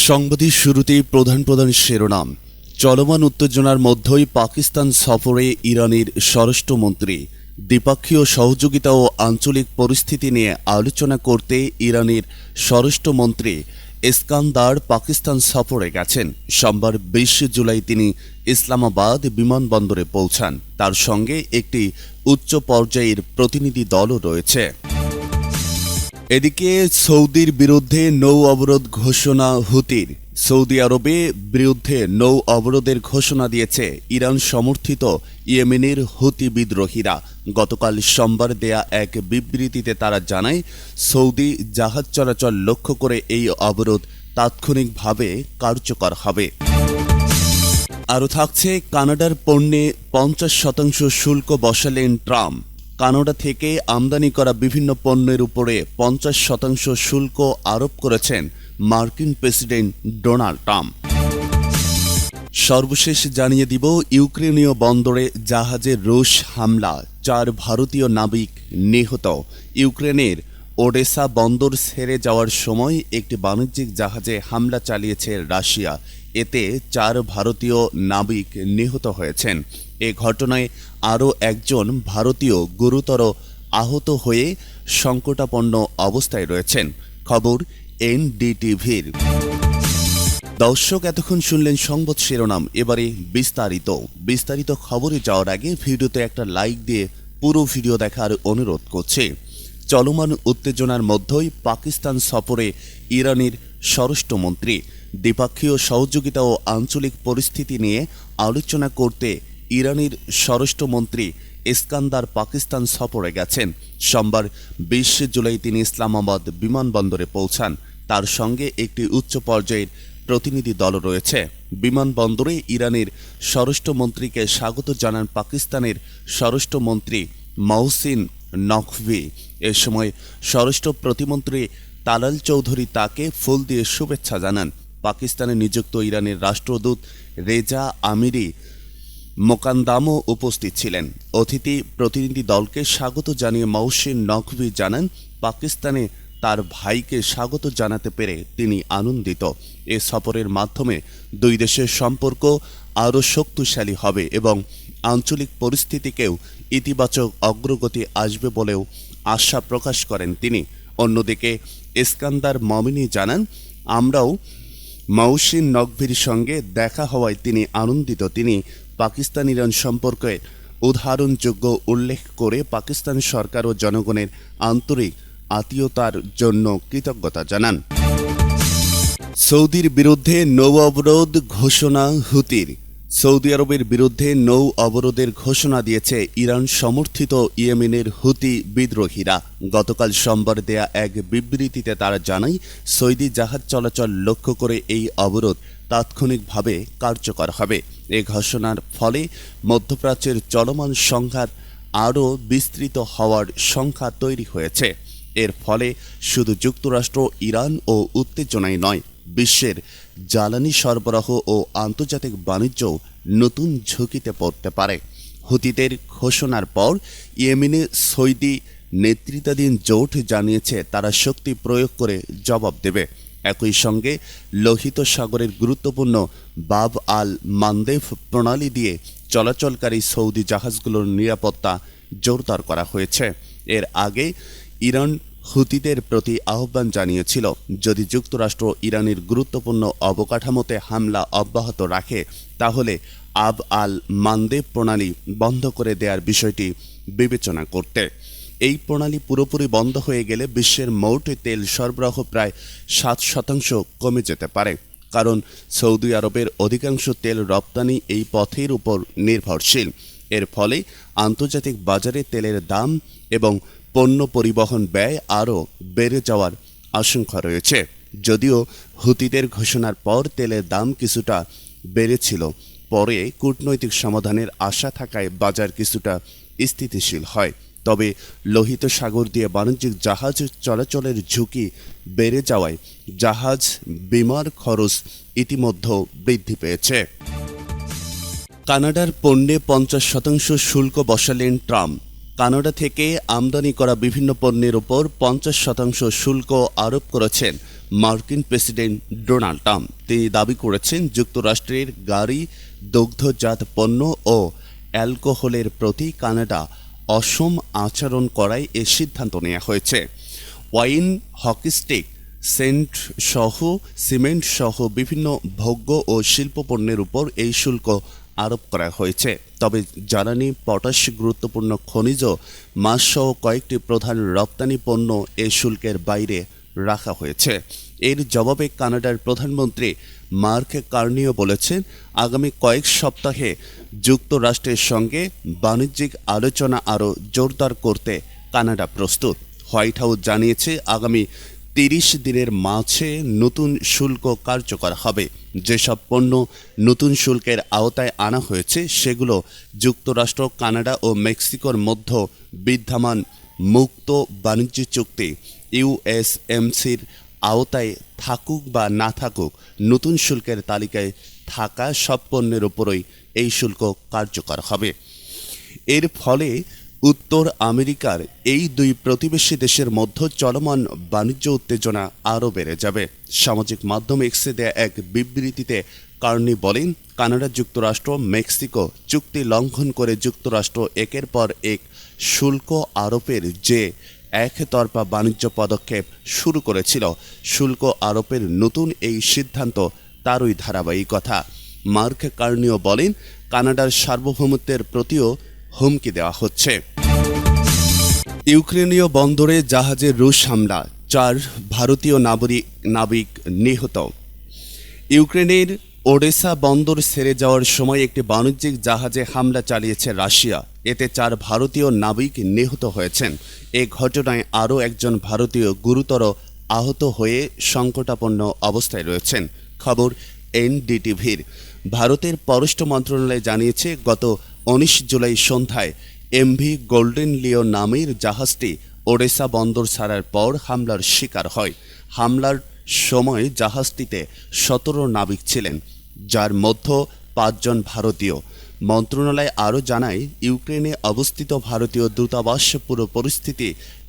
সংবাদের শুরুতেই প্রধান শিরোনাম। চলমান উত্তেজনার মধ্যেই পাকিস্তান সফরে ইরানের স্বরাষ্ট্রমন্ত্রী। দ্বিপক্ষীয় সহযোগিতা ও আঞ্চলিক পরিস্থিতি নিয়ে আলোচনা করতে ইরানের স্বরাষ্ট্রমন্ত্রী ইস্কান্দার পাকিস্তান সফরে গেছেন। সোমবার ২০ জুলাই তিনি ইসলামাবাদ বিমানবন্দরে পৌঁছান। তার সঙ্গে একটি উচ্চ পর্যায়ের প্রতিনিধি দলও রয়েছে। এদিকে সৌদির বিরুদ্ধে নৌ অবরোধ ঘোষণা হুতির। সৌদি আরবে বিরুদ্ধে নৌ অবরোধের ঘোষণা দিয়েছে ইরান সমর্থিত ইয়েমেনের হুতি বিদ্রোহীরা। গতকাল সোমবার দেয়া এক বিবৃতিতে তারা জানায়, সৌদি জাহাজ চলাচল লক্ষ্য করে এই অবরোধ তাৎক্ষণিকভাবে কার্যকর হবে। আরও থাকছে, কানাডার পণ্যে ৫০% শুল্ক বসালেন ট্রাম্প। কানাডা থেকে আমদানি করা বিভিন্ন পণ্যের উপরে ৫০% শুল্ক আরোপ করেছেন মার্কিন প্রেসিডেন্ট ডোনাল্ড ট্রাম্প। সর্বশেষ জানিয়ে দিব, ইউক্রেনীয় বন্দরে জাহাজে রুশ হামলা, ৪ ভারতীয় নাবিক নিহত। ইউক্রেনের ওডেসা বন্দর ছেড়ে যাওয়ার সময় একটি বাণিজ্যিক জাহাজে হামলা চালিয়েছে রাশিয়া। এতে ৪ ভারতীয় নাবিক নিহত হয়েছেন। এ ঘটনায় আরও একজন ভারতীয় গুরুতর আহত হয়ে সংকটাপন্ন অবস্থায় রয়েছেন। খবর এনডিটিভির। দর্শক, এতক্ষণ শুনলেন সংবাদ শিরোনাম। এবারে বিস্তারিত খবরে যাওয়ার আগে ভিডিওতে একটা লাইক দিয়ে পুরো ভিডিও দেখার অনুরোধ করছে। চলমান উত্তেজনার মধ্যেই পাকিস্তান সফরে ইরানের স্বরাষ্ট্রমন্ত্রী। দ্বিপক্ষীয় সহযোগিতা ও আঞ্চলিক পরিস্থিতি নিয়ে আলোচনা করতে ইরানের স্বরাষ্ট্রমন্ত্রী ইস্কান্দার পাকিস্তান সফরে গেছেন। সোমবার ২০ জুলাই তিনি ইসলামাবাদ বিমানবন্দরে পৌঁছান। তার সঙ্গে একটি উচ্চ পর্যায়ের প্রতিনিধি দল রয়েছে। বিমানবন্দরে ইরানের স্বরাষ্ট্রমন্ত্রীকে স্বাগত জানান পাকিস্তানের স্বরাষ্ট্রমন্ত্রী মহসিন নকভি। এ সময় স্বরাষ্ট্র প্রতিমন্ত্রী তালাল চৌধুরী তাকে ফুল দিয়ে শুভেচ্ছা জানান। পাকিস্তানে নিযুক্ত ইরানের রাষ্ট্রদূত রেজা আমিরি মোকান্দামও উপস্থিত ছিলেন। অতিথি প্রতিনিধি দলকে স্বাগত জানিয়ে মহসিন নকভি জানান, পাকিস্তানে তার ভাইকে স্বাগত জানাতে পেরে তিনি আনন্দিত। এ সফরের মাধ্যমে দুই দেশের সম্পর্ক আরও শক্তিশালী হবে এবং আঞ্চলিক পরিস্থিতিকেও ইতিবাচক অগ্রগতি আসবে বলেও আশা প্রকাশ করেন তিনি। অন্যদিকে ইস্কান্দার মমিনী জানান, আমরাও মহসিন নকভির সঙ্গে দেখা হওয়ায় তিনি আনন্দিত। তিনি পাকিস্তান ইরান সম্পর্কে উদাহরণযোগ্য উল্লেখ করে পাকিস্তান সরকার ও জনগণের আন্তরিক আত্মীয়তার জন্য কৃতজ্ঞতা জানান। সৌদির বিরুদ্ধে নৌ অবরোধ ঘোষণা হুতির। সৌদি আরবের বিরুদ্ধে নৌ অবরোধের ঘোষণা দিয়েছে ইরান সমর্থিত ইয়েমেনের হুতি বিদ্রোহীরা। গতকাল সোমবার দেয়া এক বিবৃতিতে তারা জানায়, সৌদি জাহাজ চলাচল লক্ষ্য করে এই অবরোধ তাৎক্ষণিকভাবে কার্যকর হবে। এ ঘোষণার ফলে মধ্যপ্রাচ্যের চলমান সংঘাত আরও বিস্তৃত হওয়ার সংখ্যা তৈরি হয়েছে। এর ফলে শুধু যুক্তরাষ্ট্র, ইরান ও উত্তেজনাই নয়, বিশ্বের জ্বালানি সরবরাহ ও আন্তর্জাতিক বাণিজ্য নতুন ঝুঁকিতে পড়তে পারে। হুতিদের ঘোষণার পর ইয়েমেনে সৌদি নেতৃত্বাধীন জোট জানিয়েছে তারা শক্তি প্রয়োগ করে জবাব দেবে। একই সঙ্গে লোহিত সাগরের গুরুত্বপূর্ণ বাব আল মান্দেব প্রণালী দিয়ে চলাচলকারী সৌদি জাহাজগুলোর নিরাপত্তা জোরদার করা হয়েছে। এর আগে ইরান হুতিদের প্রতি আহ্বান জানিয়েছিল, যদি যুক্তরাষ্ট্র ইরানের গুরুত্বপূর্ণ অবকাঠামোতে হামলা অব্যাহত রাখে তাহলে আব আল মান্দেব প্রণালী বন্ধ করে দেওয়ার বিষয়টি বিবেচনা করতে। এই প্রণালী পুরোপুরি বন্ধ হয়ে গেলে বিশ্বের মোট তেল সরবরাহ প্রায় 7% কমে যেতে পারে, কারণ সৌদি আরবের অধিকাংশ তেল রপ্তানি এই পথের উপর নির্ভরশীল। এর ফলে আন্তর্জাতিক বাজারে তেলের দাম এবং পণ্য পরিবহন ব্যয় আরও বেড়ে যাওয়ার আশঙ্কা রয়েছে। যদিও হুতিদের ঘোষণার পর তেলের দাম কিছুটা বেড়েছিল, পরে কূটনৈতিক সমাধানের আশা থাকায় বাজার কিছুটা স্থিতিশীল হয়। তবে লোহিত সাগর দিয়ে বাণিজ্যিক জাহাজ চলাচলের ঝুঁকি বেড়ে যাওয়ায় জাহাজ বিমার খরচ ইতিমধ্যে বৃদ্ধি পেয়েছে। কানাডার পণ্যে ৫০% শুল্ক বসালেন ট্রাম্প। কানাডা থেকে আমদানি করা বিভিন্ন পণ্যের উপর ৫০% শুল্ক আরোপ করেছেন মার্কিন প্রেসিডেন্ট ডোনাল্ড ট্রাম্প। তিনি দাবি করেছেন যুক্তরাষ্ট্রের গাড়ি, দুগ্ধজাত পণ্য ও অ্যালকোহলের প্রতি কানাডা অসম আচরণ করায় এ সিদ্ধান্ত নেওয়া হয়েছে। ওয়াইন, হকি স্টিক, সিমেন্ট সহ বিভিন্ন ভোগ্য ও শিল্প পণ্যের উপর এই শুল্ক আরোপ করা হয়েছে। তবে জ্বালানি, পটাশ, গুরুত্বপূর্ণ খনিজ, মাছ সহ কয়েকটি প্রধান রপ্তানি পণ্য এই শুল্কের বাইরে রাখা হয়েছে। এর জবাবে কানাডার প্রধানমন্ত্রী মার্ক কার্নিও বলেছেন, আগামী কয়েক সপ্তাহে যুক্তরাষ্ট্রের সঙ্গে বাণিজ্যিক আলোচনা আরও জোরদার করতে কানাডা প্রস্তুত। হোয়াইট হাউস জানিয়েছে, আগামী 30 দিনের মাঝে নতুন শুল্ক কার্যকর হবে। যেসব পণ্য নতুন শুল্কের আওতায় আনা হয়েছে সেগুলো যুক্তরাষ্ট্র, কানাডা ও মেক্সিকোর মধ্যে বিদ্যমান মুক্ত বাণিজ্য চুক্তি ইউএসএমসির আওতায় থাকুক বা না থাকুক, নতুন শুল্কের তালিকায় থাকা সব পণ্যের উপরই এই শুল্ক কার্যকর হবে। এর ফলে উত্তর আমেরিকার এই দুই প্রতিবেশী দেশের মধ্যে চলমান বাণিজ্য উত্তেজনা আরও বেড়ে যাবে। সামাজিক মাধ্যম এক্সে দেয়া এক বিবৃতিতে কার্নি বলেন, কানাডা, যুক্তরাষ্ট্র, মেক্সিকো চুক্তি লঙ্ঘন করে যুক্তরাষ্ট্র একের পর এক শুল্ক আরোপের যে একতরফা বাণিজ্য পদক্ষেপ শুরু করেছিল, শুল্ক আরোপের নতুন এই সিদ্ধান্ত তারই ধারাবাহিকতা। মার্ক কার্নিও বলেন, কানাডার সার্বভৌমত্বের প্রতিও হুমকি দেওয়া হচ্ছে। ইউক্রেনীয় বন্দরে জাহাজে রুশ হামলা, 4 ভারতীয় নাবিক নিহত। ইউক্রেনের ওডেসা বন্দর ছেড়ে যাওয়ার সময় একটি বাণিজ্যিক জাহাজে হামলা চালিয়েছে রাশিয়া। এতে 4 ভারতীয় নাবিক নিহত হয়েছেন। এ ঘটনায় আরও একজন ভারতীয় গুরুতর আহত হয়ে সংকটাপন্ন অবস্থায় রয়েছেন। খবর এনডিটিভির। ভারতের পররাষ্ট্র মন্ত্রণালয় জানিয়েছে, গত 19 জুলাই সন্ধ্যায় এমভি গোল্ডেন লিও নামের জাহাজটি ওডেসা বন্দর ছাড়ার পর হামলার শিকার হয়। হামলার সময় জাহাজটিতে 17 নাবিক ছিলেন, যার মধ্যে 5 জন ভারতীয়। মন্ত্রণালয় আরও জানায়, ইউক্রেনে অবস্থিত ভারতীয় দূতাবাস পুরো পরিস্থিতি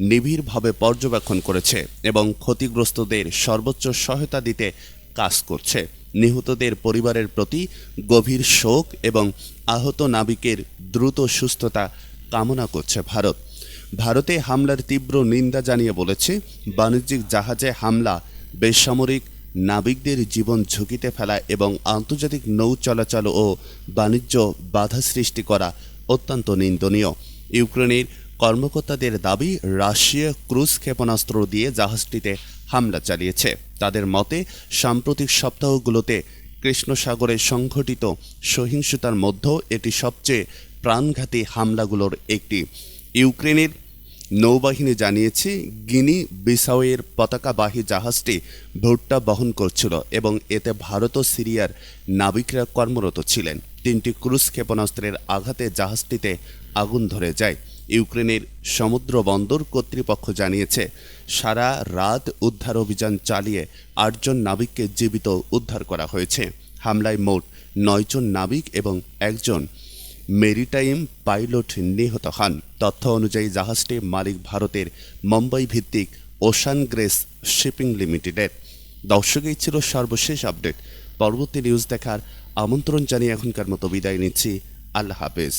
নিবিড়ভাবে পর্যবেক্ষণ করেছে এবং ক্ষতিগ্রস্তদের সর্বোচ্চ সহায়তা দিতে কাজ করছে। নিহতদের পরিবারের প্রতি গভীর শোক এবং আহত নাবিকের দ্রুত সুস্থতা কামনা করছে ভারত। ভারতে হামলার তীব্র নিন্দা জানিয়ে বলেছে, বাণিজ্যিক জাহাজে হামলা বেসামরিক নাবিকদের জীবন ঝুঁকিতে ফেলা এবং আন্তর্জাতিক নৌ চলাচল ও বাণিজ্য বাধা সৃষ্টি করা অত্যন্ত নিন্দনীয়। ইউক্রেনের কর্মকর্তাদের দাবি, রাশিয়া ক্রুজ ক্ষেপণাস্ত্র দিয়ে জাহাজটিতে হামলা চালিয়েছে। তাদের মতে, সাম্প্রতিক সপ্তাহগুলোতে কৃষ্ণ সাগরে সংঘটিত সহিংসতার মধ্যে এটি সবচেয়ে প্রাণঘাতী হামলাগুলোর একটি। ইউক্রেনের নৌবাহিনী জানিয়েছে, গিনি বিসাওয়ের পতাকাবাহী জাহাজটি ভুট্টা বহন করছিল এবং এতে ভারত ও সিরিয়ার নাবিকরা কর্মরত ছিলেন। 3টি ক্রুজ ক্ষেপণাস্ত্রের আঘাতে জাহাজটিতে আগুন ধরে যায়। ইউক্রেনের সমুদ্র বন্দর কর্তৃপক্ষ জানিয়েছে, সারা রাত উদ্ধার অভিযান চালিয়ে 8 জন নাবিককে জীবিত উদ্ধার করা হয়েছে। হামলায় মোট 9 জন নাবিক এবং 1 জন মেরিটাইম পাইলট নিহত হন। তথ্য অনুযায়ী জাহাজটির মালিক ভারতের মুম্বাই ভিত্তিক ওশান গ্রেস শিপিং লিমিটেডের। দর্শক, এই ছিল সর্বশেষ আপডেট। পরবর্তী নিউজ দেখার আমন্ত্রণ জানিয়ে এখনকার মতো বিদায় নিচ্ছি। আল্লাহ হাফেজ।